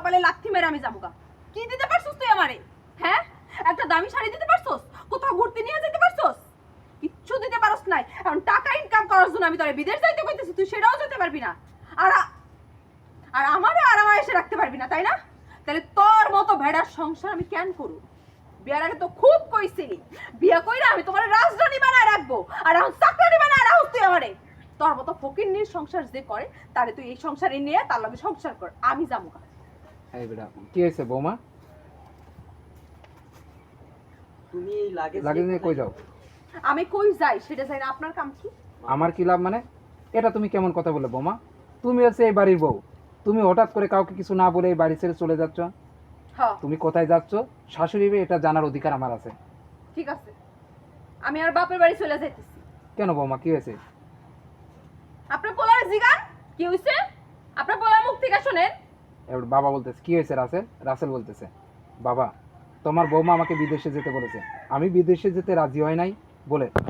কপালে লাথি মেরে আমি যাবো গা। কি দিতে পারছস তুই আমারে? হ্যাঁ, একটা দামি শাড়ি দিতে পারছস? কোথাও ঘুরতে নিয়ে যেতে পারছস? কিচ্ছু দিতে পারছ নাই। এখন টাকা ইনকাম করার জন্য আমি তোরে বিদেশ যাইতে কইতেছি, তুই সেটাও যেতে পারবি না। আর আর আমারে আরামে এসে রাখতে পারবি না, তাই না? তাহলে তোর মতো ভেড়ার সংসার আমি কেন করব? বিয়ার আগে তো খুব কইছিলি বিয়া কইরা আমি তোমার রাজরানী বানায় রাখবো, আর এখন চাকরানী বানায় রাখছ তুই আমারে। তোর মতো ফকিন্নির সংসার যে করে তারে তুই এই সংসারে নিয়ে তার লগে সংসার কর, আমি যাবো না। এই বেটা কি হয়েছে বৌমা? তুমি এই লাগেজ নিয়ে কই যাও? আমি কই যাই সেটা জানি না, আপনার কাম কি? আমার কি লাভ মানে? এটা তুমি কেমন কথা বলে বৌমা? তুমি হচ্ছে এই বাড়ির বউ, তুমি হঠাৎ করে কাউকে কিছু না বলে এই বাড়ি ছেড়ে চলে যাচ্ছ। হ্যাঁ তুমি কোথায় যাচ্ছ শাশুড়ি এটা জানার অধিকার আমার আছে। ঠিক আছে, আমি আর বাপের বাড়ি চলে যাইতেছি। কেন বৌমা কি হয়েছে? আপনার পোলার জিগান কি হইছে? আপনার পোলার মুখ থেকে শুনেন। এবার বাবা বলতেছে কি হয়েছে রাসেল? রাসেল বলতেছে বাবা তোমার বৌমা আমাকে বিদেশে যেতে বলেছে, আমি বিদেশে যেতে রাজি হয় নাই বলে